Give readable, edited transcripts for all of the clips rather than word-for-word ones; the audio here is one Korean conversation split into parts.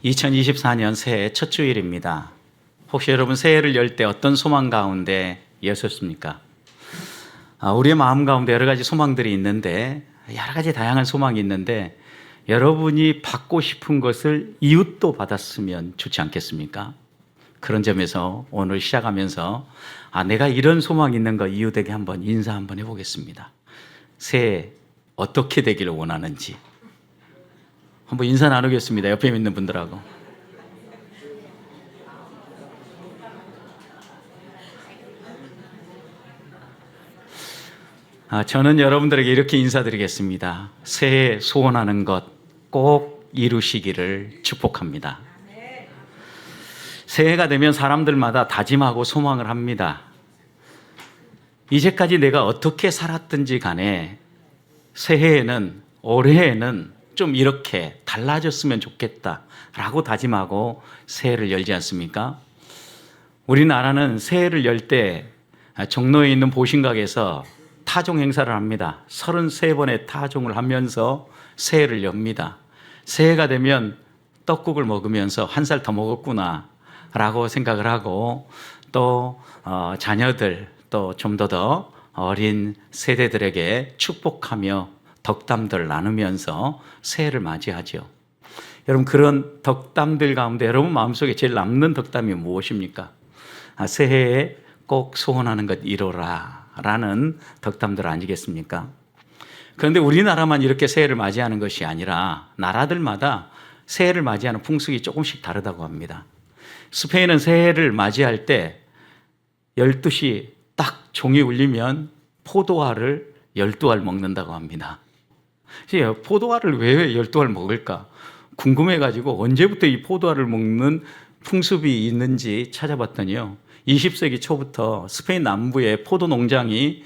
2024년 새해 첫 주일입니다. 혹시 여러분 새해를 열 때 어떤 소망 가운데 여셨습니까? 우리의 마음 가운데 여러 가지 소망들이 있는데, 여러 가지 다양한 소망이 있는데, 여러분이 받고 싶은 것을 이웃도 받았으면 좋지 않겠습니까? 그런 점에서 오늘 시작하면서 내가 이런 소망이 있는 거 이웃에게 한번 인사 한번 해보겠습니다. 새해 어떻게 되기를 원하는지 한번 인사 나누겠습니다. 옆에 있는 분들하고. 저는 여러분들에게 이렇게 인사드리겠습니다. 새해 소원하는 것 꼭 이루시기를 축복합니다. 새해가 되면 사람들마다 다짐하고 소망을 합니다. 이제까지 내가 어떻게 살았든지 간에 새해에는, 올해에는 좀 이렇게 달라졌으면 좋겠다라고 다짐하고 새해를 열지 않습니까? 우리나라는 새해를 열 때 종로에 있는 보신각에서 타종 행사를 합니다. 33번의 타종을 하면서 새해를 엽니다. 새해가 되면 떡국을 먹으면서 한 살 더 먹었구나 라고 생각을 하고, 또 자녀들, 또 좀 더 어린 세대들에게 축복하며 덕담들을 나누면서 새해를 맞이하죠. 여러분, 그런 덕담들 가운데 여러분 마음속에 제일 남는 덕담이 무엇입니까? 새해에 꼭 소원하는 것 이루라 라는 덕담들 아니겠습니까? 그런데 우리나라만 이렇게 새해를 맞이하는 것이 아니라 나라들마다 새해를 맞이하는 풍습이 조금씩 다르다고 합니다. 스페인은 새해를 맞이할 때 12시 딱 종이 울리면 포도알을 12알 먹는다고 합니다. 포도알을 왜 12알 먹을까? 궁금해가지고 언제부터 이 포도알을 먹는 풍습이 있는지 찾아봤더니요, 20세기 초부터 스페인 남부의 포도 농장이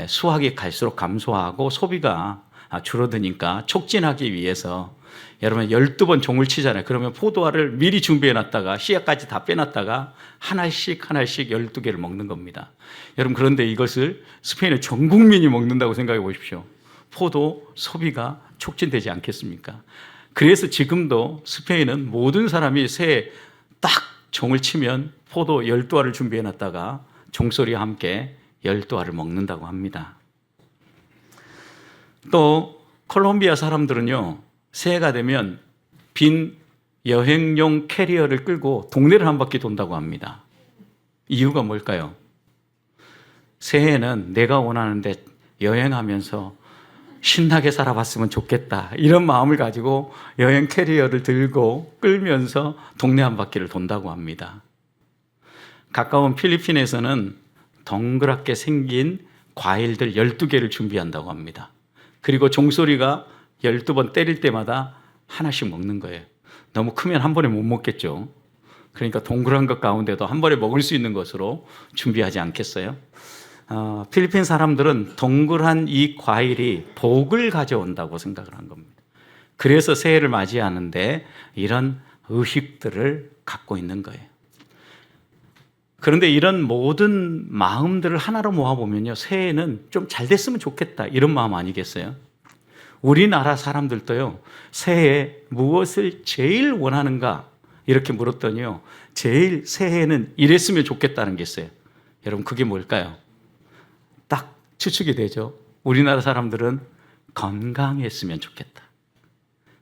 수확이 갈수록 감소하고 소비가 줄어드니까 촉진하기 위해서, 여러분 12번 종을 치잖아요. 그러면 포도알을 미리 준비해 놨다가 씨앗까지 다 빼놨다가 하나씩 12개를 먹는 겁니다. 여러분, 그런데 이것을 스페인의 전 국민이 먹는다고 생각해 보십시오. 포도 소비가 촉진되지 않겠습니까? 그래서 지금도 스페인은 모든 사람이 새해 딱 종을 치면 포도 12알을 준비해 놨다가 종소리와 함께 12알을 먹는다고 합니다. 또 콜롬비아 사람들은요, 새해가 되면 빈 여행용 캐리어를 끌고 동네를 한 바퀴 돈다고 합니다. 이유가 뭘까요? 새해에는 내가 원하는데 여행하면서 신나게 살아봤으면 좋겠다, 이런 마음을 가지고 여행 캐리어를 들고 끌면서 동네 한 바퀴를 돈다고 합니다. 가까운 필리핀에서는 동그랗게 생긴 과일들 12개를 준비한다고 합니다. 그리고 종소리가 12번 때릴 때마다 하나씩 먹는 거예요. 너무 크면 한 번에 못 먹겠죠. 그러니까 동그란 것 가운데도 한 번에 먹을 수 있는 것으로 준비하지 않겠어요? 필리핀 사람들은 동그란 이 과일이 복을 가져온다고 생각을 한 겁니다. 그래서 새해를 맞이하는데 이런 의식들을 갖고 있는 거예요. 그런데 이런 모든 마음들을 하나로 모아보면요, 새해는 좀 잘 됐으면 좋겠다, 이런 마음 아니겠어요? 우리나라 사람들도요, 새해에 무엇을 제일 원하는가 이렇게 물었더니요, 제일 새해에는 이랬으면 좋겠다는 게 있어요. 여러분, 그게 뭘까요? 딱 추측이 되죠. 우리나라 사람들은 건강했으면 좋겠다.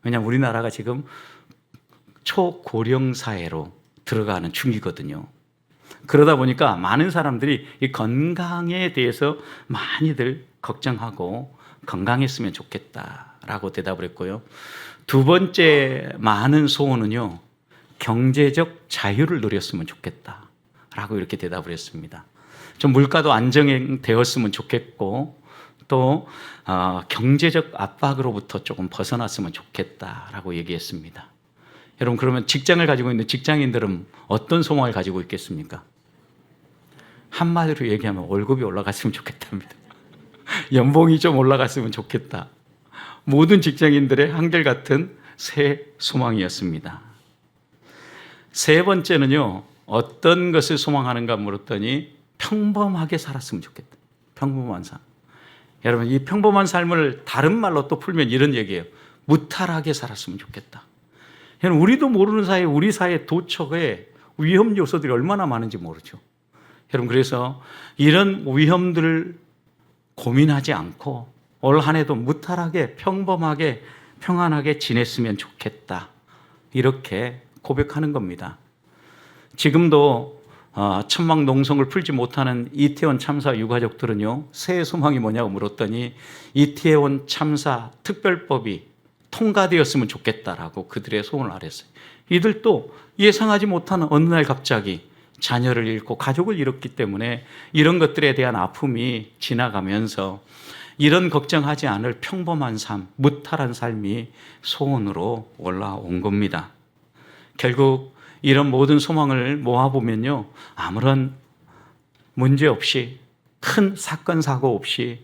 왜냐하면 우리나라가 지금 초고령 사회로 들어가는 중이거든요. 그러다 보니까 많은 사람들이 이 건강에 대해서 많이들 걱정하고 건강했으면 좋겠다라고 대답을 했고요. 두 번째 많은 소원은요, 경제적 자유를 누렸으면 좋겠다라고 이렇게 대답을 했습니다. 좀 물가도 안정되었으면 좋겠고, 또 경제적 압박으로부터 조금 벗어났으면 좋겠다라고 얘기했습니다. 여러분, 그러면 직장을 가지고 있는 직장인들은 어떤 소망을 가지고 있겠습니까? 한마디로 얘기하면 월급이 올라갔으면 좋겠답니다. 연봉이 좀 올라갔으면 좋겠다. 모든 직장인들의 한결같은 새 소망이었습니다. 세 번째는요, 어떤 것을 소망하는가 물었더니 평범하게 살았으면 좋겠다. 평범한 삶. 여러분, 이 평범한 삶을 다른 말로 또 풀면 이런 얘기예요. 무탈하게 살았으면 좋겠다. 여러분, 우리도 모르는 사이에 우리 사회 도처에 위험 요소들이 얼마나 많은지 모르죠. 여러분, 그래서 이런 위험들을 고민하지 않고 올 한 해도 무탈하게 평범하게 평안하게 지냈으면 좋겠다, 이렇게 고백하는 겁니다. 지금도 천막 농성을 풀지 못하는 이태원 참사 유가족들은요, 새해 소망이 뭐냐고 물었더니 이태원 참사 특별법이 통과되었으면 좋겠다라고 그들의 소원을 아랬어요. 이들도 예상하지 못하는 어느 날 갑자기 자녀를 잃고 가족을 잃었기 때문에 이런 것들에 대한 아픔이 지나가면서 이런 걱정하지 않을 평범한 삶, 무탈한 삶이 소원으로 올라온 겁니다. 결국 이런 모든 소망을 모아보면요, 아무런 문제 없이, 큰 사건 사고 없이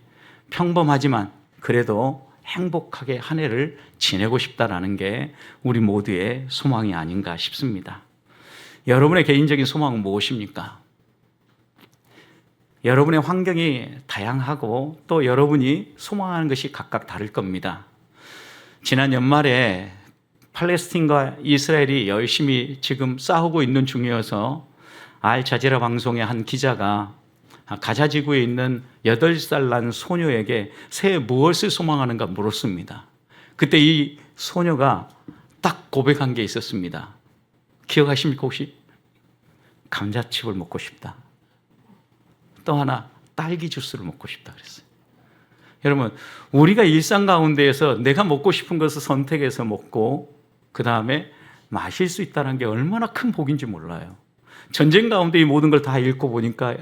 평범하지만 그래도 행복하게 한 해를 지내고 싶다라는 게 우리 모두의 소망이 아닌가 싶습니다. 여러분의 개인적인 소망은 무엇입니까? 여러분의 환경이 다양하고 또 여러분이 소망하는 것이 각각 다를 겁니다. 지난 연말에 팔레스틴과 이스라엘이 열심히 지금 싸우고 있는 중이어서 알자지라 방송의 한 기자가 가자 지구에 있는 8살 난 소녀에게 새해 무엇을 소망하는가 물었습니다. 그때 이 소녀가 딱 고백한 게 있었습니다. 기억하십니까 혹시? 감자칩을 먹고 싶다. 또 하나, 딸기 주스를 먹고 싶다 그랬어요. 여러분, 우리가 일상 가운데에서 내가 먹고 싶은 것을 선택해서 먹고 그 다음에 마실 수 있다는 게 얼마나 큰 복인지 몰라요. 전쟁 가운데 이 모든 걸 다 읽고 보니까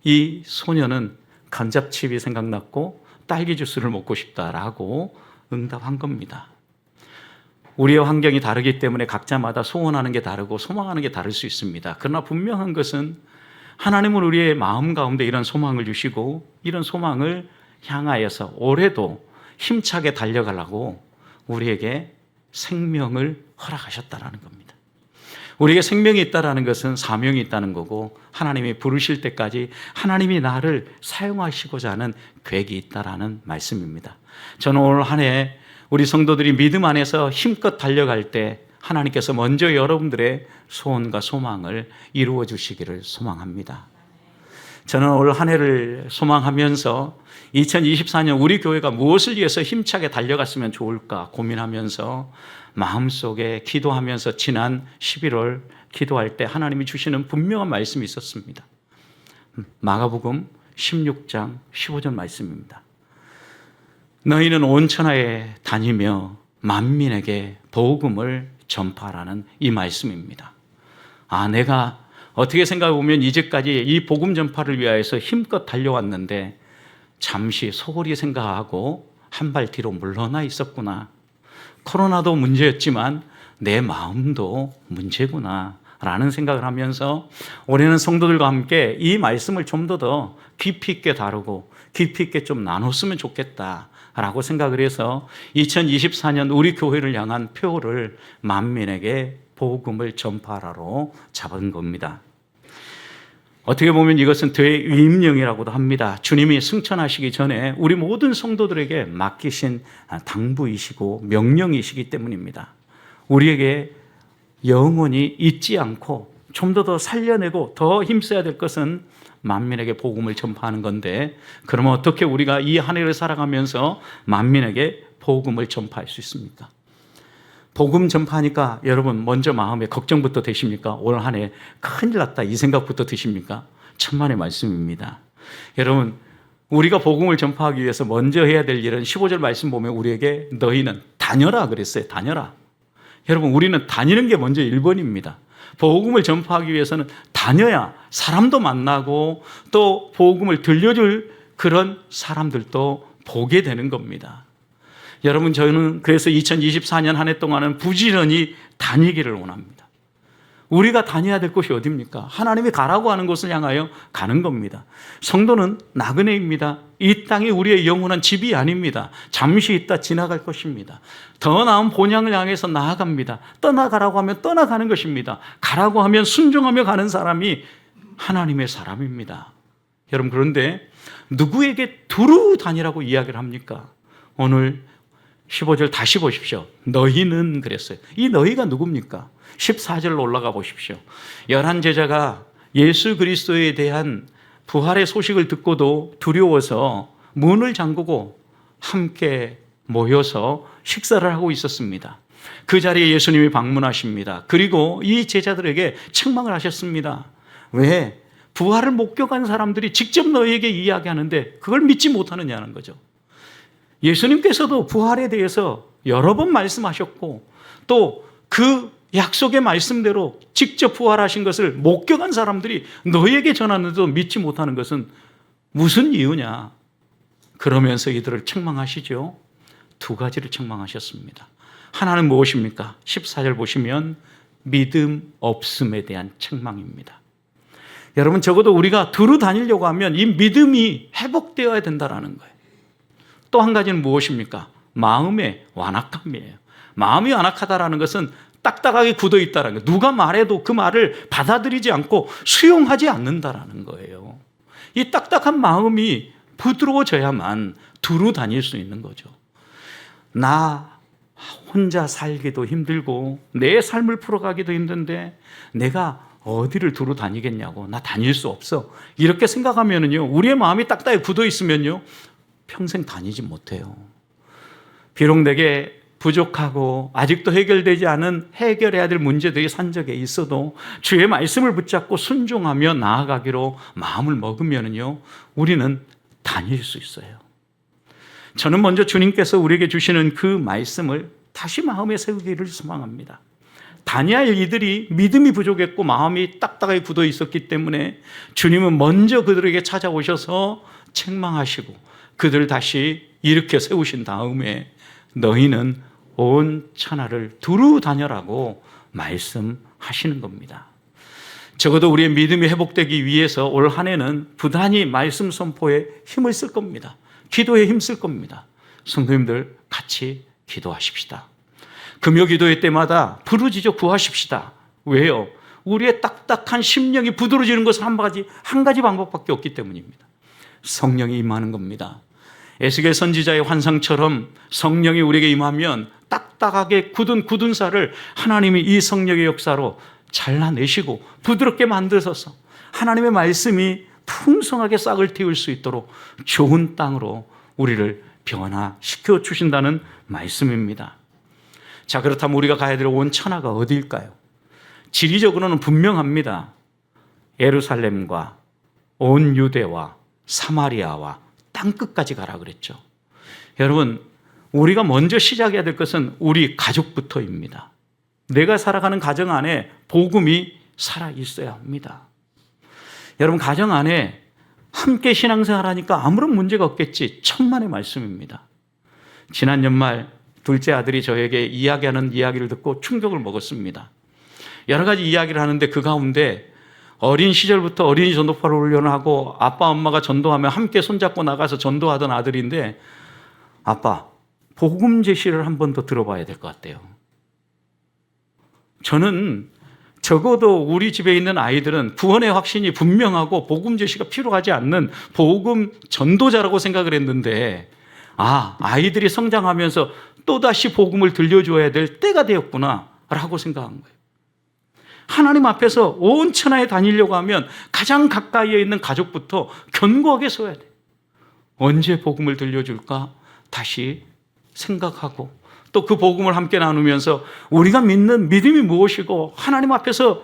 이 소녀는 감자칩이 생각났고 딸기 주스를 먹고 싶다라고 응답한 겁니다. 우리의 환경이 다르기 때문에 각자마다 소원하는 게 다르고 소망하는 게 다를 수 있습니다. 그러나 분명한 것은 하나님은 우리의 마음 가운데 이런 소망을 주시고 이런 소망을 향하여서 올해도 힘차게 달려가려고 우리에게 생명을 허락하셨다라는 겁니다. 우리에게 생명이 있다라는 것은 사명이 있다는 거고 하나님이 부르실 때까지 하나님이 나를 사용하시고자 하는 계획이 있다라는 말씀입니다. 저는 오늘 한 해 우리 성도들이 믿음 안에서 힘껏 달려갈 때 하나님께서 먼저 여러분들의 소원과 소망을 이루어 주시기를 소망합니다. 저는 올 한 해를 소망하면서 2024년 우리 교회가 무엇을 위해서 힘차게 달려갔으면 좋을까 고민하면서 마음속에 기도하면서 지난 11월 기도할 때 하나님이 주시는 분명한 말씀이 있었습니다. 마가복음 16장 15절 말씀입니다. 너희는 온 천하에 다니며 만민에게 복음을 전파하라는 이 말씀입니다. 내가 어떻게 생각해 보면 이제까지 이 복음 전파를 위하여서 힘껏 달려왔는데 잠시 소홀히 생각하고 한 발 뒤로 물러나 있었구나. 코로나도 문제였지만 내 마음도 문제구나 라는 생각을 하면서 올해는 성도들과 함께 이 말씀을 좀 더 깊이 있게 다루고 깊이 있게 좀 나눴으면 좋겠다라고 생각을 해서 2024년 우리 교회를 향한 표를 만민에게 복음을 전파하라로 잡은 겁니다. 어떻게 보면 이것은 대위임령이라고도 합니다. 주님이 승천하시기 전에 우리 모든 성도들에게 맡기신 당부이시고 명령이시기 때문입니다. 우리에게 영원히 잊지 않고 좀 더 살려내고 더 힘써야 될 것은 만민에게 복음을 전파하는 건데, 그러면 어떻게 우리가 이 한 해를 살아가면서 만민에게 복음을 전파할 수 있습니까? 복음 전파하니까 여러분 먼저 마음에 걱정부터 되십니까? 오늘 한 해 큰일 났다 이 생각부터 드십니까? 천만의 말씀입니다. 여러분, 우리가 복음을 전파하기 위해서 먼저 해야 될 일은 15절 말씀 보면 우리에게 너희는 다녀라 그랬어요. 다녀라. 여러분, 우리는 다니는 게 먼저 1번입니다. 복음을 전파하기 위해서는 다녀야 사람도 만나고 또 복음을 들려줄 그런 사람들도 보게 되는 겁니다. 여러분, 저는 그래서 2024년 한 해 동안은 부지런히 다니기를 원합니다. 우리가 다녀야 될 곳이 어디입니까? 하나님이 가라고 하는 곳을 향하여 가는 겁니다. 성도는 나그네입니다. 이 땅이 우리의 영원한 집이 아닙니다. 잠시 있다 지나갈 것입니다. 더 나은 본향을 향해서 나아갑니다. 떠나가라고 하면 떠나가는 것입니다. 가라고 하면 순종하며 가는 사람이 하나님의 사람입니다. 여러분, 그런데 누구에게 두루 다니라고 이야기를 합니까? 오늘 15절 다시 보십시오. 너희는 그랬어요. 이 너희가 누굽니까? 14절로 올라가 보십시오. 11 제자가 예수 그리스도에 대한 부활의 소식을 듣고도 두려워서 문을 잠그고 함께 모여서 식사를 하고 있었습니다. 그 자리에 예수님이 방문하십니다. 그리고 이 제자들에게 책망을 하셨습니다. 왜? 부활을 목격한 사람들이 직접 너희에게 이야기하는데 그걸 믿지 못하느냐는 거죠. 예수님께서도 부활에 대해서 여러 번 말씀하셨고 또 그 약속의 말씀대로 직접 부활하신 것을 목격한 사람들이 너희에게 전하는데도 믿지 못하는 것은 무슨 이유냐? 그러면서 이들을 책망하시죠. 2가지를 책망하셨습니다. 하나는 무엇입니까? 14절 보시면 믿음 없음에 대한 책망입니다. 여러분, 적어도 우리가 두루 다니려고 하면 이 믿음이 회복되어야 된다는 거예요. 또 한 가지는 무엇입니까? 마음의 완악함이에요. 마음이 완악하다라는 것은 딱딱하게 굳어 있다는 거예요. 누가 말해도 그 말을 받아들이지 않고 수용하지 않는다라는 거예요. 이 딱딱한 마음이 부드러워져야만 두루 다닐 수 있는 거죠. 나 혼자 살기도 힘들고 내 삶을 풀어가기도 힘든데 내가 어디를 두루 다니겠냐고, 나 다닐 수 없어, 이렇게 생각하면은요, 우리의 마음이 딱딱하게 굳어 있으면요 평생 다니지 못해요. 비록 내게 부족하고 아직도 해결되지 않은 해결해야 될 문제들이 산적에 있어도 주의 말씀을 붙잡고 순종하며 나아가기로 마음을 먹으면은요 우리는 다닐 수 있어요. 저는 먼저 주님께서 우리에게 주시는 그 말씀을 다시 마음에 세우기를 소망합니다. 다니엘 이들이 믿음이 부족했고 마음이 딱딱하게 굳어 있었기 때문에 주님은 먼저 그들에게 찾아오셔서 책망하시고 그들을 다시 일으켜 세우신 다음에 너희는 온 천하를 두루 다녀라고 말씀하시는 겁니다. 적어도 우리의 믿음이 회복되기 위해서 올 한 해는 부단히 말씀 선포에 힘을 쓸 겁니다. 기도에 힘쓸 겁니다. 성도님들 같이 기도하십시다. 금요 기도회 때마다 부르짖어 구하십시다. 왜요? 우리의 딱딱한 심령이 부드러워지는 것은 한 가지 방법밖에 없기 때문입니다. 성령이 임하는 겁니다. 에스겔 선지자의 환상처럼 성령이 우리에게 임하면 딱딱하게 굳은 살을 하나님이 이 성령의 역사로 잘라내시고 부드럽게 만드셔서 하나님의 말씀이 풍성하게 싹을 틔울 수 있도록 좋은 땅으로 우리를 변화시켜 주신다는 말씀입니다. 자, 그렇다면 우리가 가야 될 온 천하가 어디일까요? 지리적으로는 분명합니다. 예루살렘과 온 유대와 사마리아와 땅끝까지 가라 그랬죠. 여러분, 우리가 먼저 시작해야 될 것은 우리 가족부터입니다. 내가 살아가는 가정 안에 복음이 살아 있어야 합니다. 여러분, 가정 안에 함께 신앙생활하니까 아무런 문제가 없겠지, 천만의 말씀입니다. 지난 연말 둘째 아들이 저에게 이야기하는 이야기를 듣고 충격을 먹었습니다. 여러 가지 이야기를 하는데 그 가운데 어린 시절부터 어린이 전도파를 훈련하고 아빠 엄마가 전도하며 함께 손잡고 나가서 전도하던 아들인데, 아빠, 복음 제시를 한 번 더 들어봐야 될 것 같아요. 저는 적어도 우리 집에 있는 아이들은 구원의 확신이 분명하고 복음 제시가 필요하지 않는 복음 전도자라고 생각을 했는데, 아이들이 성장하면서 또다시 복음을 들려줘야 될 때가 되었구나 라고 생각한 거예요. 하나님 앞에서 온 천하에 다니려고 하면 가장 가까이에 있는 가족부터 견고하게 서야 돼요. 언제 복음을 들려줄까 다시 생각하고, 또 그 복음을 함께 나누면서 우리가 믿는 믿음이 무엇이고 하나님 앞에서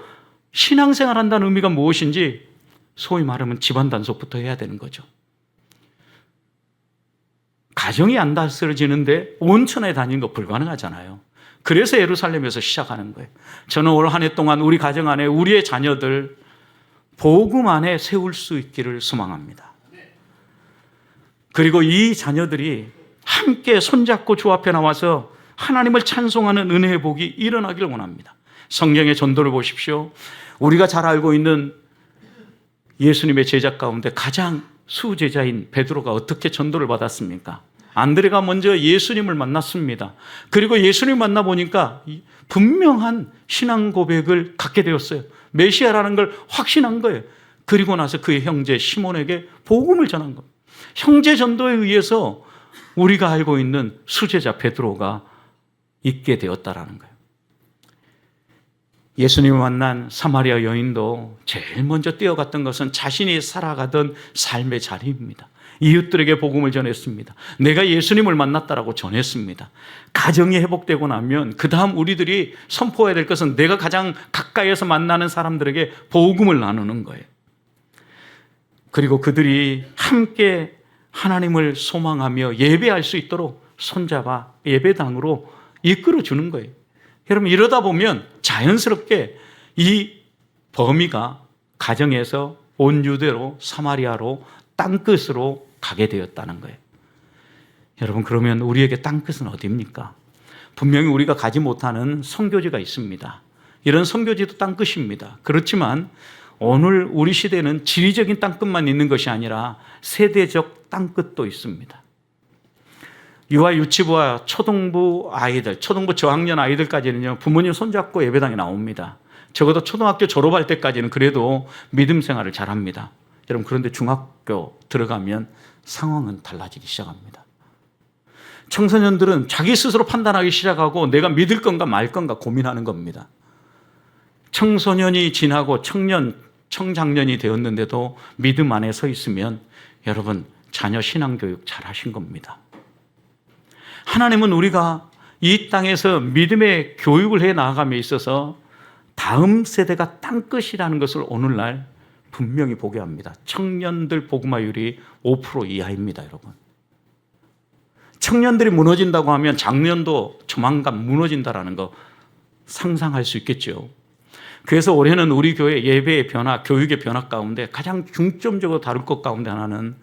신앙생활 한다는 의미가 무엇인지 소위 말하면 집안 단속부터 해야 되는 거죠. 가정이 안 다스려지는데 온 천하에 다니는 거 불가능하잖아요. 그래서 예루살렘에서 시작하는 거예요. 저는 올 한 해 동안 우리 가정 안에 우리의 자녀들 복음 안에 세울 수 있기를 소망합니다. 그리고 이 자녀들이 함께 손잡고 주 앞에 나와서 하나님을 찬송하는 은혜의 복이 일어나기를 원합니다. 성경의 전도를 보십시오. 우리가 잘 알고 있는 예수님의 제자 가운데 가장 수제자인 베드로가 어떻게 전도를 받았습니까? 안드레가 먼저 예수님을 만났습니다. 그리고 예수님을 만나보니까 분명한 신앙 고백을 갖게 되었어요. 메시아라는 걸 확신한 거예요. 그리고 나서 그의 형제 시몬에게 복음을 전한 겁니다. 형제 전도에 의해서 우리가 알고 있는 수제자 베드로가 있게 되었다라는 거예요. 예수님을 만난 사마리아 여인도 제일 먼저 뛰어갔던 것은 자신이 살아가던 삶의 자리입니다. 이웃들에게 복음을 전했습니다. 내가 예수님을 만났다라고 전했습니다. 가정이 회복되고 나면 그 다음 우리들이 선포해야 될 것은 내가 가장 가까이에서 만나는 사람들에게 복음을 나누는 거예요. 그리고 그들이 함께 하나님을 소망하며 예배할 수 있도록 손잡아 예배당으로 이끌어 주는 거예요. 여러분, 이러다 보면 자연스럽게 이 범위가 가정에서 온 유대로 사마리아로 땅끝으로 가게 되었다는 거예요. 여러분, 그러면 우리에게 땅끝은 어디입니까? 분명히 우리가 가지 못하는 선교지가 있습니다. 이런 선교지도 땅끝입니다. 그렇지만 오늘 우리 시대는 지리적인 땅끝만 있는 것이 아니라 세대적 땅끝도 있습니다. 유아 유치부와 초등부 아이들, 초등부 저학년 아이들까지는요, 부모님 손잡고 예배당에 나옵니다. 적어도 초등학교 졸업할 때까지는 그래도 믿음 생활을 잘합니다. 여러분, 그런데 중학교 들어가면 상황은 달라지기 시작합니다. 청소년들은 자기 스스로 판단하기 시작하고 내가 믿을 건가 말 건가 고민하는 겁니다. 청소년이 지나고 청장년이 되었는데도 믿음 안에 서 있으면 여러분, 자녀 신앙교육 잘 하신 겁니다. 하나님은 우리가 이 땅에서 믿음의 교육을 해 나아감에 있어서 다음 세대가 땅끝이라는 것을 오늘날 분명히 보게 합니다. 청년들 복음화율이 5% 이하입니다, 여러분. 청년들이 무너진다고 하면 작년도 조만간 무너진다라는 거 상상할 수 있겠죠. 그래서 올해는 우리 교회 예배의 변화, 교육의 변화 가운데 가장 중점적으로 다룰 것 가운데 하나는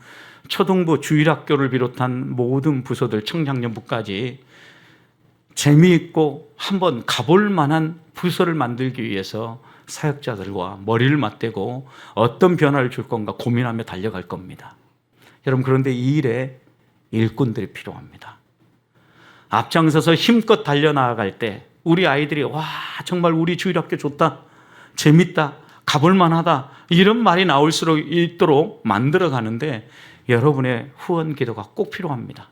초등부 주일학교를 비롯한 모든 부서들 청장년부까지 재미있고 한번 가볼 만한 부서를 만들기 위해서 사역자들과 머리를 맞대고 어떤 변화를 줄 건가 고민하며 달려갈 겁니다. 여러분, 그런데 이 일에 일꾼들이 필요합니다. 앞장서서 힘껏 달려나갈 때 우리 아이들이 와, 정말 우리 주일학교 좋다, 재밌다, 가볼 만하다, 이런 말이 나올 수 있도록 만들어 가는데 여러분의 후원 기도가 꼭 필요합니다.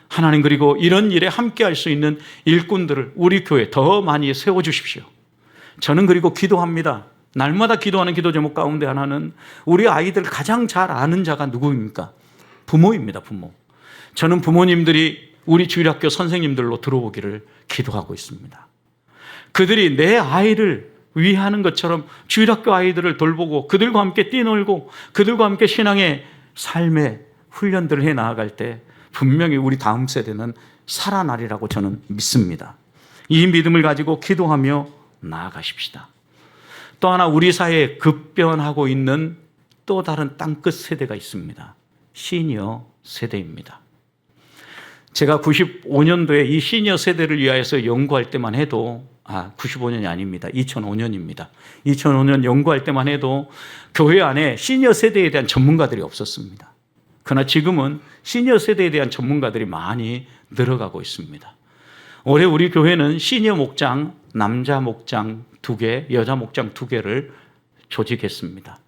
하나님, 그리고 이런 일에 함께 할 수 있는 일꾼들을 우리 교회에 더 많이 세워주십시오. 저는 그리고 기도합니다. 날마다 기도하는 기도 제목 가운데 하나는 우리 아이들 가장 잘 아는 자가 누구입니까? 부모입니다, 부모. 저는 부모님들이 우리 주일학교 선생님들로 들어오기를 기도하고 있습니다. 그들이 내 아이를 위하는 것처럼 주일학교 아이들을 돌보고 그들과 함께 뛰놀고 그들과 함께 신앙의 삶의 훈련들을 해 나아갈 때 분명히 우리 다음 세대는 살아나리라고 저는 믿습니다. 이 믿음을 가지고 기도하며 나아가십시다. 또 하나 우리 사회에 급변하고 있는 또 다른 땅끝 세대가 있습니다. 시니어 세대입니다. 제가 95년도에 이 시니어 세대를 위하여서 연구할 때만 해도 95년이 아닙니다. 2005년입니다. 2005년 연구할 때만 해도 교회 안에 시니어 세대에 대한 전문가들이 없었습니다. 그러나 지금은 시니어 세대에 대한 전문가들이 많이 늘어가고 있습니다. 올해 우리 교회는 시니어 목장, 남자 목장 2개, 여자 목장 2개를 조직했습니다.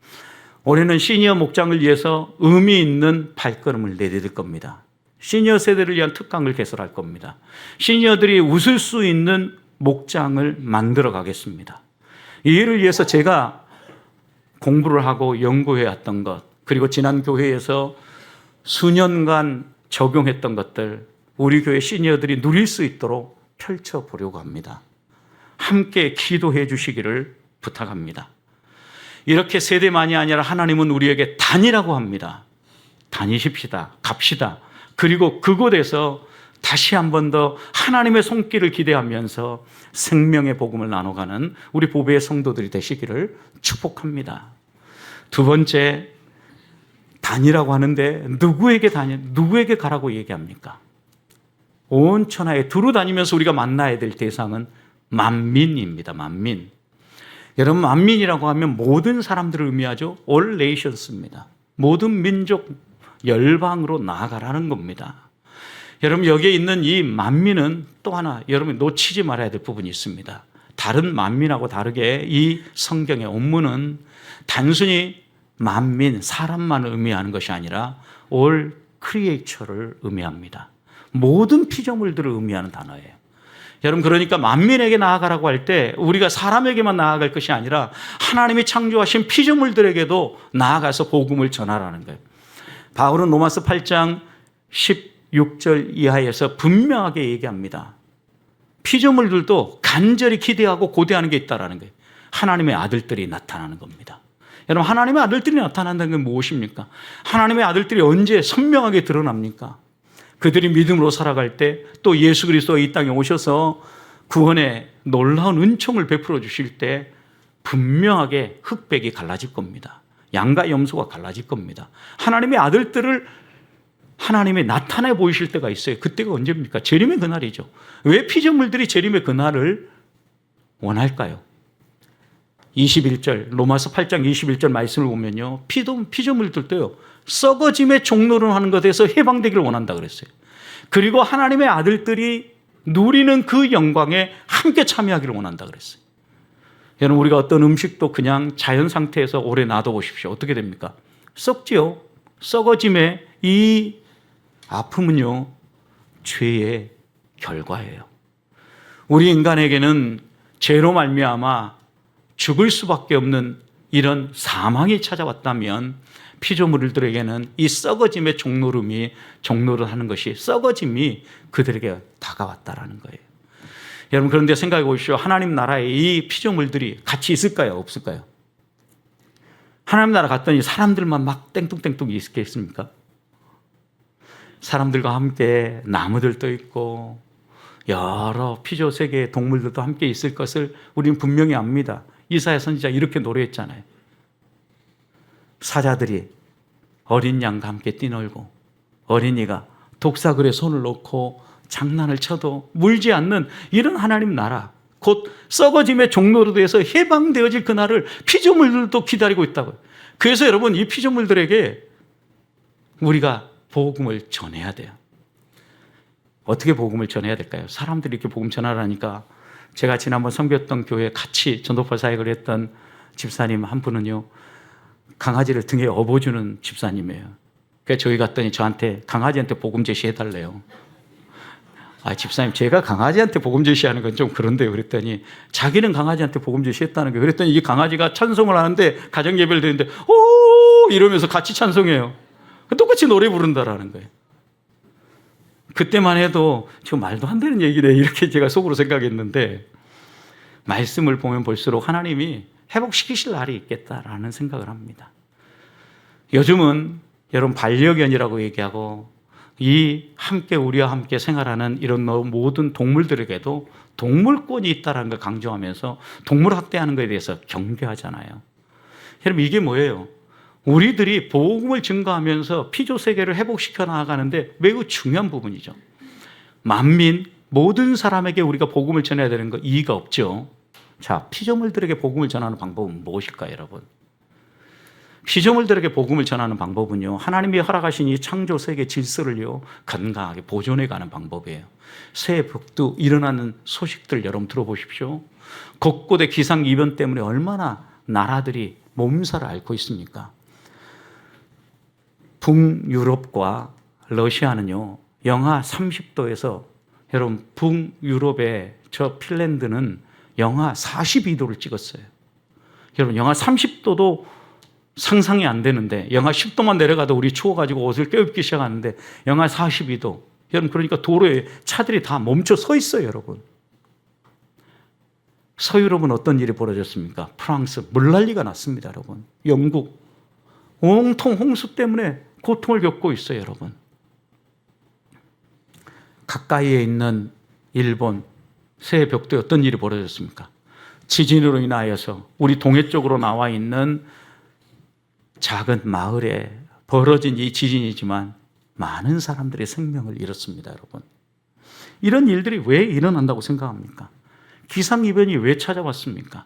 올해는 시니어 목장을 위해서 의미 있는 발걸음을 내디딜 겁니다. 시니어 세대를 위한 특강을 개설할 겁니다. 시니어들이 웃을 수 있는 목장을 만들어 가겠습니다. 이 일을 위해서 제가 공부를 하고 연구해 왔던 것, 그리고 지난 교회에서 수년간 적용했던 것들 우리 교회 시니어들이 누릴 수 있도록 펼쳐보려고 합니다. 함께 기도해 주시기를 부탁합니다. 이렇게 세대만이 아니라 하나님은 우리에게 다니라고 합니다. 다니십시다. 갑시다. 그리고 그곳에서 다시 한 번 더 하나님의 손길을 기대하면서 생명의 복음을 나눠가는 우리 보배의 성도들이 되시기를 축복합니다. 두 번째, 다니라고 하는데 누구에게 가라고 얘기합니까? 온 천하에 두루 다니면서 우리가 만나야 될 대상은 만민입니다. 만민. 여러분, 만민이라고 하면 모든 사람들을 의미하죠. All nations입니다. 모든 민족, 열방으로 나아가라는 겁니다. 여러분, 여기에 있는 이 만민은 또 하나 여러분이 놓치지 말아야 될 부분이 있습니다. 다른 만민하고 다르게 이 성경의 원문은 단순히 만민, 사람만을 의미하는 것이 아니라 all creature를 의미합니다. 모든 피조물들을 의미하는 단어예요. 여러분, 그러니까 만민에게 나아가라고 할 때 우리가 사람에게만 나아갈 것이 아니라 하나님이 창조하신 피조물들에게도 나아가서 복음을 전하라는 거예요. 바울은 로마서 8장 16절 이하에서 분명하게 얘기합니다. 피조물들도 간절히 기대하고 고대하는 게 있다는 거예요. 하나님의 아들들이 나타나는 겁니다. 여러분, 하나님의 아들들이 나타난다는 게 무엇입니까? 하나님의 아들들이 언제 선명하게 드러납니까? 그들이 믿음으로 살아갈 때 또 예수 그리스도가 이 땅에 오셔서 구원의 놀라운 은총을 베풀어 주실 때 분명하게 흑백이 갈라질 겁니다. 양과 염소가 갈라질 겁니다. 하나님의 아들들을 하나님이 나타내 보이실 때가 있어요. 그때가 언제입니까? 재림의 그날이죠. 왜 피조물들이 재림의 그날을 원할까요? 21절, 로마서 8장 21절 말씀을 보면요, 피조물들도요, 썩어짐의 종로를 하는 것에서 해방되기를 원한다 그랬어요. 그리고 하나님의 아들들이 누리는 그 영광에 함께 참여하기를 원한다 그랬어요. 여러분, 우리가 어떤 음식도 그냥 자연 상태에서 오래 놔둬보십시오. 어떻게 됩니까? 썩지요. 썩어짐의 이 아픔은요, 죄의 결과예요. 우리 인간에게는 죄로 말미암아 죽을 수밖에 없는 이런 사망이 찾아왔다면 피조물들에게는 이 썩어짐의 종노릇 하는 것이, 썩어짐이 그들에게 다가왔다라는 거예요. 여러분, 그런데 생각해 보십시오. 하나님 나라에 이 피조물들이 같이 있을까요? 없을까요? 하나님 나라 갔더니 사람들만 막 땡뚱땡뚱 있겠습니까? 사람들과 함께 나무들도 있고 여러 피조 세계의 동물들도 함께 있을 것을 우리는 분명히 압니다. 이사야 선지자 이렇게 노래했잖아요. 사자들이 어린 양과 함께 뛰놀고 어린이가 독사글에 손을 놓고 장난을 쳐도 물지 않는 이런 하나님 나라, 곧 썩어짐의 종로로에서 해방되어질 그날을 피조물들도 기다리고 있다고요. 그래서 여러분, 이 피조물들에게 우리가 복음을 전해야 돼요. 어떻게 복음을 전해야 될까요? 사람들이 이렇게 복음 전하라니까, 제가 지난번 섬겼던 교회에 같이 전도파 사역을 했던 집사님 한 분은요, 강아지를 등에 업어주는 집사님이에요. 그래서 저희 갔더니 저한테 강아지한테 복음 제시해달래요. 아, 집사님, 제가 강아지한테 복음 제시하는 건 좀 그런데요. 그랬더니 자기는 강아지한테 복음 제시했다는 거예요. 그랬더니 이 강아지가 찬송을 하는데, 가정 예배를 드리는데 오 이러면서 같이 찬송해요. 똑같이 노래 부른다라는 거예요. 그때만 해도 지금 말도 안 되는 얘기네, 이렇게 제가 속으로 생각했는데, 말씀을 보면 볼수록 하나님이 회복시키실 날이 있겠다라는 생각을 합니다. 요즘은 여러분, 반려견이라고 얘기하고 이 함께 우리와 함께 생활하는 이런 모든 동물들에게도 동물권이 있다는 걸 강조하면서 동물 학대하는 것에 대해서 경계하잖아요. 여러분, 이게 뭐예요? 우리들이 복음을 증거하면서 피조 세계를 회복시켜 나아가는데 매우 중요한 부분이죠. 만민 모든 사람에게 우리가 복음을 전해야 되는 거 이의가 없죠. 자, 피조물들에게 복음을 전하는 방법은 무엇일까요, 여러분? 피조물들에게 복음을 전하는 방법은요, 하나님이 허락하신 이 창조 세계 질서를요, 건강하게 보존해 가는 방법이에요. 새해 벽도 일어나는 소식들 여러분 들어보십시오. 곳곳의 기상이변 때문에 얼마나 나라들이 몸살을 앓고 있습니까? 북유럽과 러시아는요, 영하 30도에서, 여러분, 북유럽의 저 핀란드는 영하 42도를 찍었어요. 여러분, 영하 30도도 상상이 안 되는데, 영하 10도만 내려가도 우리 추워가지고 옷을 껴입기 시작하는데 영하 42도. 여러분, 그러니까 도로에 차들이 다 멈춰 서 있어요, 여러분. 서유럽은 어떤 일이 벌어졌습니까? 프랑스 물난리가 났습니다, 여러분. 영국 온통 홍수 때문에 고통을 겪고 있어요, 여러분. 가까이에 있는 일본 새해 벽도에 어떤 일이 벌어졌습니까? 지진으로 인하여서 우리 동해 쪽으로 나와 있는 작은 마을에 벌어진 이 지진이지만 많은 사람들의 생명을 잃었습니다, 여러분. 이런 일들이 왜 일어난다고 생각합니까? 기상이변이 왜 찾아왔습니까?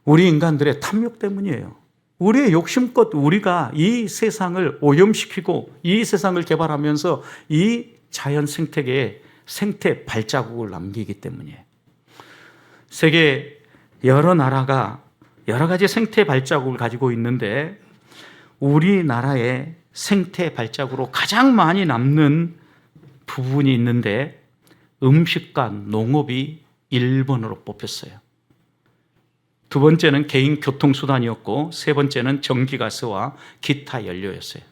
우리 인간들의 탐욕 때문이에요. 우리의 욕심껏 우리가 이 세상을 오염시키고 이 세상을 개발하면서 이 자연 생태계에 생태 발자국을 남기기 때문이에요. 세계 여러 나라가 여러 가지 생태 발자국을 가지고 있는데, 우리나라의 생태 발자국으로 가장 많이 남는 부분이 있는데 음식과 농업이 1번으로 뽑혔어요. 두 번째는 개인 교통수단이었고 세 번째는 전기가스와 기타 연료였어요.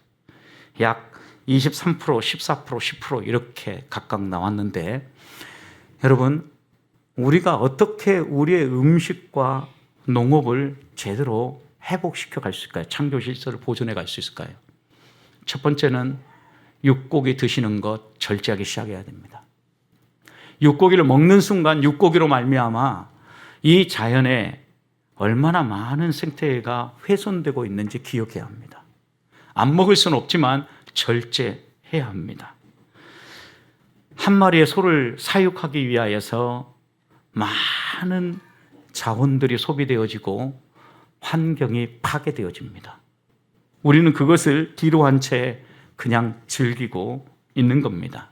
약 23%, 14%, 10% 이렇게 각각 나왔는데 여러분, 우리가 어떻게 우리의 음식과 농업을 제대로 회복시켜 갈 수 있을까요? 창조 질서를 보존해 갈 수 있을까요? 첫 번째는 육고기 드시는 것 절제하기 시작해야 됩니다. 육고기를 먹는 순간 육고기로 말미암아 이 자연에 얼마나 많은 생태계가 훼손되고 있는지 기억해야 합니다. 안 먹을 수는 없지만 절제해야 합니다. 한 마리의 소를 사육하기 위하여서 많은 자원들이 소비되어지고 환경이 파괴되어집니다. 우리는 그것을 뒤로 한 채 그냥 즐기고 있는 겁니다.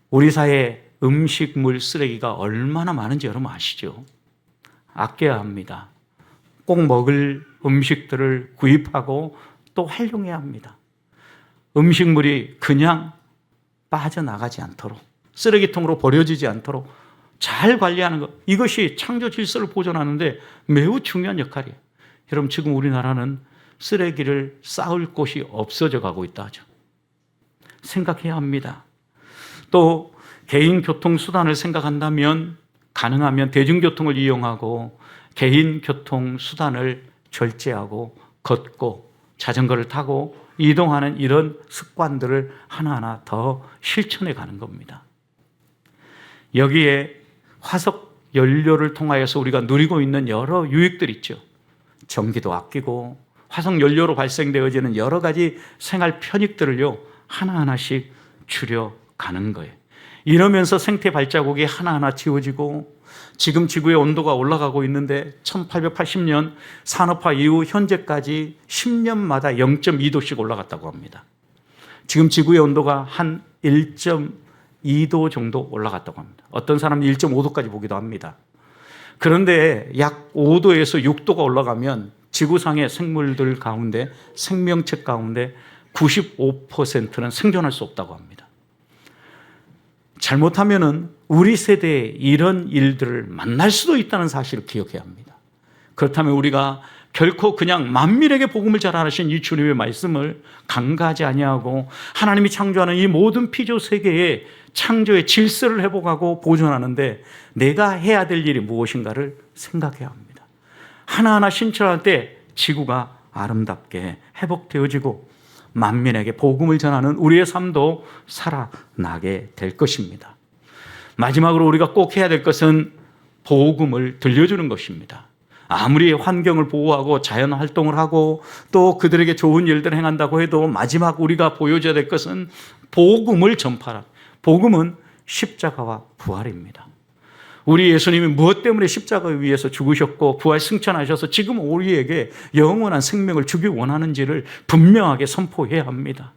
우리 사회에 음식물 쓰레기가 얼마나 많은지 여러분 아시죠? 아껴야 합니다. 꼭 먹을 음식들을 구입하고 또 활용해야 합니다. 음식물이 그냥 빠져나가지 않도록, 쓰레기통으로 버려지지 않도록 잘 관리하는 것, 이것이 창조 질서를 보존하는데 매우 중요한 역할이에요. 여러분, 지금 우리나라는 쓰레기를 쌓을 곳이 없어져 가고 있다 하죠. 생각해야 합니다. 또 개인 교통수단을 생각한다면 가능하면 대중교통을 이용하고 개인 교통수단을 절제하고 걷고 자전거를 타고 이동하는 이런 습관들을 하나하나 더 실천해 가는 겁니다. 여기에 화석 연료를 통하여서 우리가 누리고 있는 여러 유익들 있죠. 전기도 아끼고 화석 연료로 발생되어지는 여러 가지 생활 편익들을요 하나하나씩 줄여가는 거예요. 이러면서 생태 발자국이 하나하나 지워지고 지금 지구의 온도가 올라가고 있는데 1880년 산업화 이후 현재까지 10년마다 0.2도씩 올라갔다고 합니다. 지금 지구의 온도가 한 1.2도 정도 올라갔다고 합니다. 어떤 사람은 1.5도까지 보기도 합니다. 그런데 약 5도에서 6도가 올라가면 지구상의 생물들 가운데, 생명체 가운데 95%는 생존할 수 없다고 합니다. 잘못하면은 우리 세대에 이런 일들을 만날 수도 있다는 사실을 기억해야 합니다. 그렇다면 우리가 결코 그냥 만민에게 복음을 전하신 이 주님의 말씀을 간과하지 아니하고 하나님이 창조하는 이 모든 피조 세계의 창조의 질서를 회복하고 보존하는데 내가 해야 될 일이 무엇인가를 생각해야 합니다. 하나하나 신천할 때 지구가 아름답게 회복되어지고 만민에게 복음을 전하는 우리의 삶도 살아나게 될 것입니다. 마지막으로 우리가 꼭 해야 될 것은 복음을 들려주는 것입니다. 아무리 환경을 보호하고 자연 활동을 하고 또 그들에게 좋은 일들을 행한다고 해도 마지막 우리가 보여줘야 될 것은 복음을 전파하라. 복음은 십자가와 부활입니다. 우리 예수님이 무엇 때문에 십자가 위에서 죽으셨고 부활 승천하셔서 지금 우리에게 영원한 생명을 주기 원하는지를 분명하게 선포해야 합니다.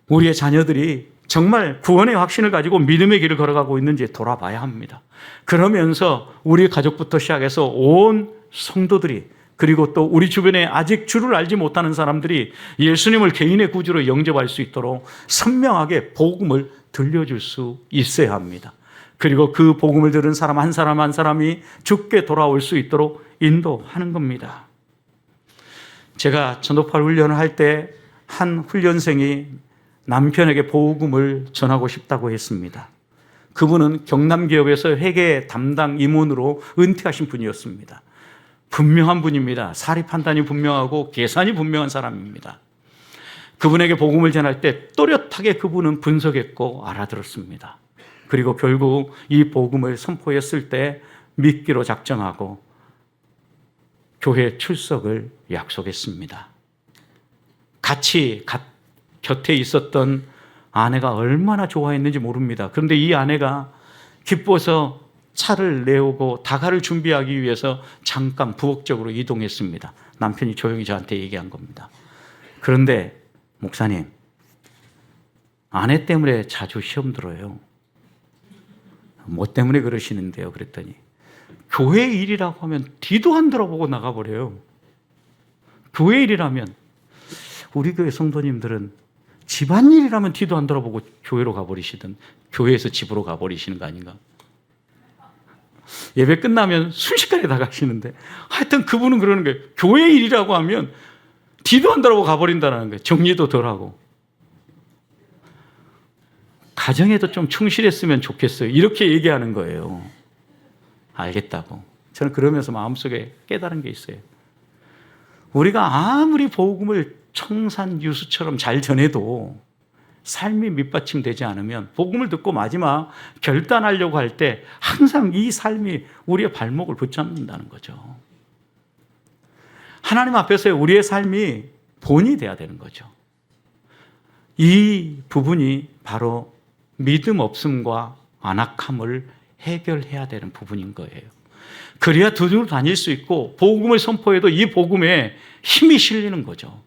우리의 자녀들이 정말 구원의 확신을 가지고 믿음의 길을 걸어가고 있는지 돌아봐야 합니다. 그러면서 우리 가족부터 시작해서 온 성도들이 그리고 또 우리 주변에 아직 주를 알지 못하는 사람들이 예수님을 개인의 구주로 영접할 수 있도록 선명하게 복음을 들려줄 수 있어야 합니다. 그리고 그 복음을 들은 사람 한 사람 한 사람이 죽게 돌아올 수 있도록 인도하는 겁니다. 제가 전도파 훈련을 할 때 한 훈련생이 남편에게 복음을 전하고 싶다고 했습니다. 그분은 경남기업에서 회계 담당 임원으로 은퇴하신 분이었습니다. 분명한 분입니다. 사리 판단이 분명하고 계산이 분명한 사람입니다. 그분에게 복음을 전할 때 또렷하게 그분은 분석했고 알아들었습니다. 그리고 결국 이 복음을 선포했을 때 믿기로 작정하고 교회 출석을 약속했습니다. 같이 곁에 있었던 아내가 얼마나 좋아했는지 모릅니다. 그런데 이 아내가 기뻐서 차를 내오고 다가를 준비하기 위해서 잠깐 부엌쪽으로 이동했습니다. 남편이 조용히 저한테 얘기한 겁니다. 그런데 목사님, 아내 때문에 자주 시험 들어요. 뭐 때문에 그러시는데요? 그랬더니 교회 일이라고 하면 뒤도 안 돌아보고 나가버려요. 교회 일이라면 우리 교회 성도님들은 집안일이라면 뒤도 안 돌아보고 교회로 가버리시든 교회에서 집으로 가버리시는 거 아닌가? 예배 끝나면 순식간에 다 가시는데 하여튼 그분은 그러는 거예요. 교회 일이라고 하면 뒤도 안 돌아보고 가버린다는 거예요. 정리도 덜하고. 가정에도 좀 충실했으면 좋겠어요. 이렇게 얘기하는 거예요. 알겠다고. 저는 그러면서 마음속에 깨달은 게 있어요. 우리가 아무리 복음을 청산유수처럼 잘 전해도 삶이 밑받침되지 않으면 복음을 듣고 마지막 결단하려고 할 때 항상 이 삶이 우리의 발목을 붙잡는다는 거죠. 하나님 앞에서 우리의 삶이 본이 돼야 되는 거죠. 이 부분이 바로 믿음 없음과 안악함을 해결해야 되는 부분인 거예요. 그래야 두루 다닐 수 있고 복음을 선포해도 이 복음에 힘이 실리는 거죠.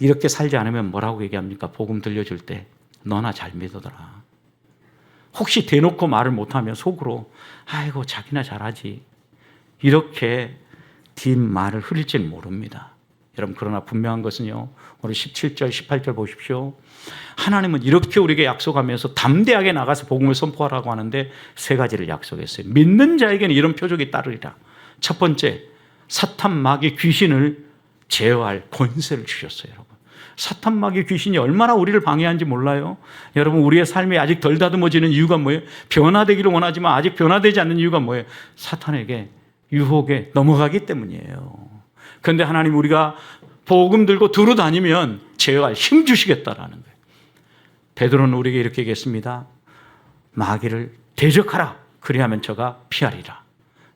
이렇게 살지 않으면 뭐라고 얘기합니까? 복음 들려줄 때 너나 잘 믿어더라. 혹시 대놓고 말을 못하면 속으로 아이고 자기나 잘하지 이렇게 뒷말을 흐릴지는 모릅니다. 여러분 그러나 분명한 것은요. 오늘 17절 18절 보십시오. 하나님은 이렇게 우리에게 약속하면서 담대하게 나가서 복음을 선포하라고 하는데 세 가지를 약속했어요. 믿는 자에게는 이런 표적이 따르리라. 첫 번째, 사탄 마귀 귀신을 제어할 권세를 주셨어요. 여러분. 사탄 마귀 귀신이 얼마나 우리를 방해하는지 몰라요. 여러분 우리의 삶이 아직 덜 다듬어지는 이유가 뭐예요? 변화되기를 원하지만 아직 변화되지 않는 이유가 뭐예요? 사탄에게 유혹에 넘어가기 때문이에요. 그런데 하나님 우리가 복음 들고 두루 다니면 제어할 힘 주시겠다라는 거예요. 베드로는 우리에게 이렇게 얘기했습니다. 마귀를 대적하라. 그리하면 저가 피하리라.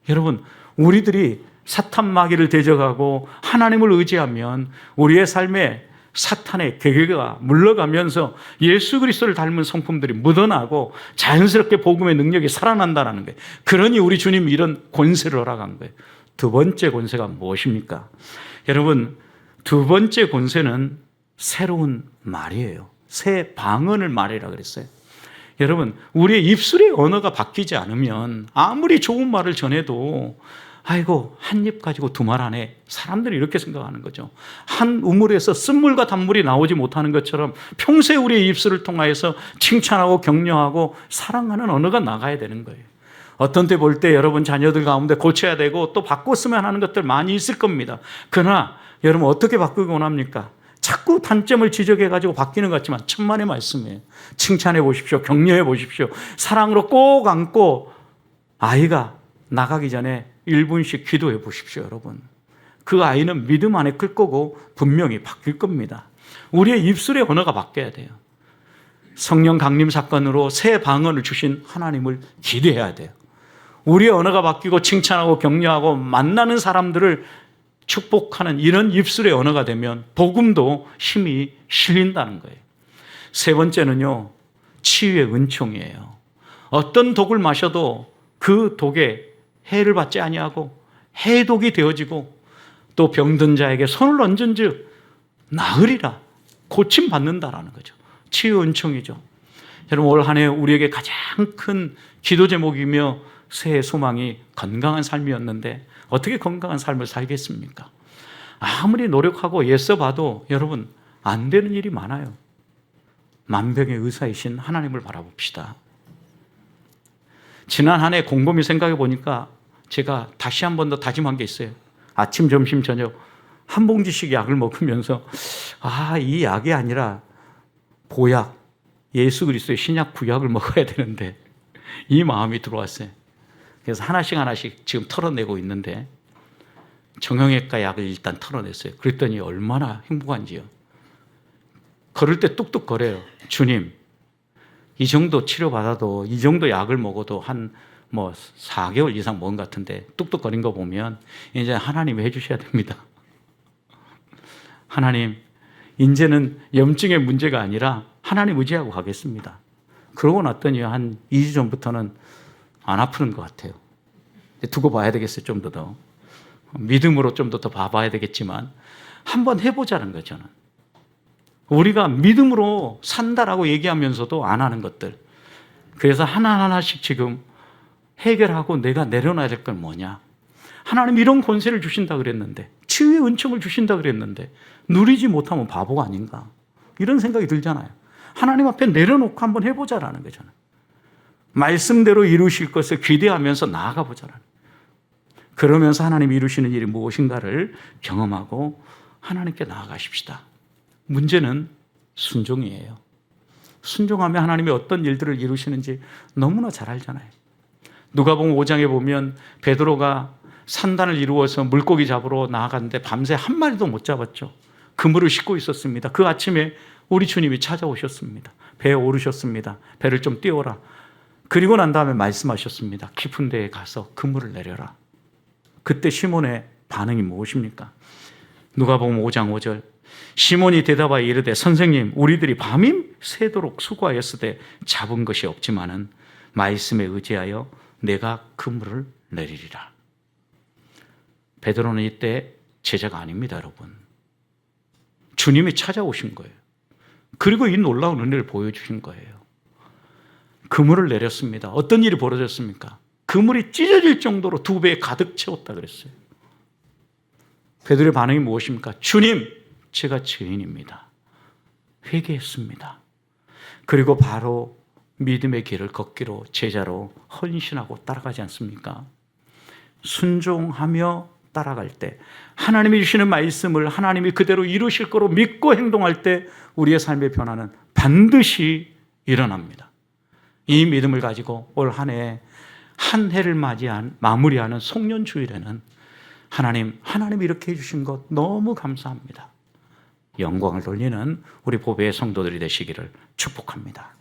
여러분 우리들이 사탄 마귀를 대적하고 하나님을 의지하면 우리의 삶에 사탄의 괴계가 물러가면서 예수 그리스도를 닮은 성품들이 묻어나고 자연스럽게 복음의 능력이 살아난다는 거예요. 그러니 우리 주님이 이런 권세를 허락한 거예요. 두 번째 권세가 무엇입니까? 여러분 두 번째 권세는 새로운 말이에요. 새 방언을 말이라 그랬어요. 여러분 우리의 입술의 언어가 바뀌지 않으면 아무리 좋은 말을 전해도 아이고 한 입 가지고 두 말 하네. 사람들이 이렇게 생각하는 거죠. 한 우물에서 쓴물과 단물이 나오지 못하는 것처럼 평소에 우리의 입술을 통하여서 칭찬하고 격려하고 사랑하는 언어가 나가야 되는 거예요. 어떤 때 볼 때 여러분 자녀들 가운데 고쳐야 되고 또 바꿨으면 하는 것들 많이 있을 겁니다. 그러나 여러분 어떻게 바꾸기 원합니까? 자꾸 단점을 지적해가지고 바뀌는 것 같지만 천만의 말씀이에요. 칭찬해 보십시오. 격려해 보십시오. 사랑으로 꼭 안고 아이가 나가기 전에 1분씩 기도해 보십시오. 여러분 그 아이는 믿음 안에 클 거고 분명히 바뀔 겁니다. 우리의 입술의 언어가 바뀌어야 돼요. 성령 강림 사건으로 새 방언을 주신 하나님을 기대해야 돼요. 우리의 언어가 바뀌고 칭찬하고 격려하고 만나는 사람들을 축복하는 이런 입술의 언어가 되면 복음도 힘이 실린다는 거예요. 세 번째는요, 치유의 은총이에요. 어떤 독을 마셔도 그 독에 해를 받지 아니하고 해독이 되어지고 또 병든 자에게 손을 얹은 즉 나으리라, 고침 받는다라는 거죠. 치유 은총이죠. 여러분 올 한 해 우리에게 가장 큰 기도 제목이며 새해 소망이 건강한 삶이었는데 어떻게 건강한 삶을 살겠습니까? 아무리 노력하고 애써 봐도 여러분 안 되는 일이 많아요. 만병의 의사이신 하나님을 바라봅시다. 지난 한 해 곰곰이 생각해 보니까 제가 다시 한 번 더 다짐한 게 있어요. 아침, 점심, 저녁 한 봉지씩 약을 먹으면서 이 약이 아니라 보약, 예수 그리스도의 신약 구약을 먹어야 되는데 이 마음이 들어왔어요. 그래서 하나씩 지금 털어내고 있는데 정형외과 약을 일단 털어냈어요. 그랬더니 얼마나 행복한지요. 걸을 때 뚝뚝 거려요. 주님, 이 정도 치료받아도 이 정도 약을 먹어도 한 4개월 이상 먹은 것 같은데 뚝뚝거린 거 보면 이제 하나님이 해주셔야 됩니다. 하나님, 이제는 염증의 문제가 아니라 하나님 의지하고 가겠습니다. 그러고 났더니 한 2주 전부터는 안 아프는 것 같아요. 두고 봐야 되겠어요. 좀 더. 믿음으로 좀 더 봐봐야 되겠지만 한번 해보자는 거죠. 저는. 우리가 믿음으로 산다라고 얘기하면서도 안 하는 것들. 그래서 하나하나씩 지금 해결하고 내가 내려놔야 될 건 뭐냐. 하나님 이런 권세를 주신다 그랬는데 치유의 은총을 주신다 그랬는데 누리지 못하면 바보가 아닌가, 이런 생각이 들잖아요. 하나님 앞에 내려놓고 한번 해보자라는 거잖아요. 말씀대로 이루실 것을 기대하면서 나아가 보자라는, 그러면서 하나님이 이루시는 일이 무엇인가를 경험하고 하나님께 나아가십시다. 문제는 순종이에요. 순종하면 하나님이 어떤 일들을 이루시는지 너무나 잘 알잖아요. 누가복음 5장에 보면 베드로가 산단을 이루어서 물고기 잡으러 나아갔는데 밤새 한 마리도 못 잡았죠. 그물을 싣고 있었습니다. 그 아침에 우리 주님이 찾아오셨습니다. 배에 오르셨습니다. 배를 좀 띄워라. 그리고 난 다음에 말씀하셨습니다. 깊은 데에 가서 그물을 내려라. 그때 시몬의 반응이 무엇입니까? 누가복음 5장 5절. 시몬이 대답하여 이르되 선생님, 우리들이 밤임 새도록 수고하였으되 잡은 것이 없지만은 말씀에 의지하여 내가 그물을 내리리라. 베드로는 이때 제자가 아닙니다, 여러분. 주님이 찾아오신 거예요. 그리고 이 놀라운 은혜를 보여주신 거예요. 그물을 내렸습니다. 어떤 일이 벌어졌습니까? 그물이 찢어질 정도로 2배에 가득 채웠다 그랬어요. 베드로의 반응이 무엇입니까? 주님, 제가 죄인입니다. 회개했습니다. 그리고 바로 믿음의 길을 걷기로, 제자로 헌신하고 따라가지 않습니까? 순종하며 따라갈 때, 하나님이 주시는 말씀을 하나님이 그대로 이루실 거로 믿고 행동할 때 우리의 삶의 변화는 반드시 일어납니다. 이 믿음을 가지고 올 한 해, 한 해를 마무리하는 송년주일에는 하나님 이렇게 해주신 것 너무 감사합니다. 영광을 돌리는 우리 보배의 성도들이 되시기를 축복합니다.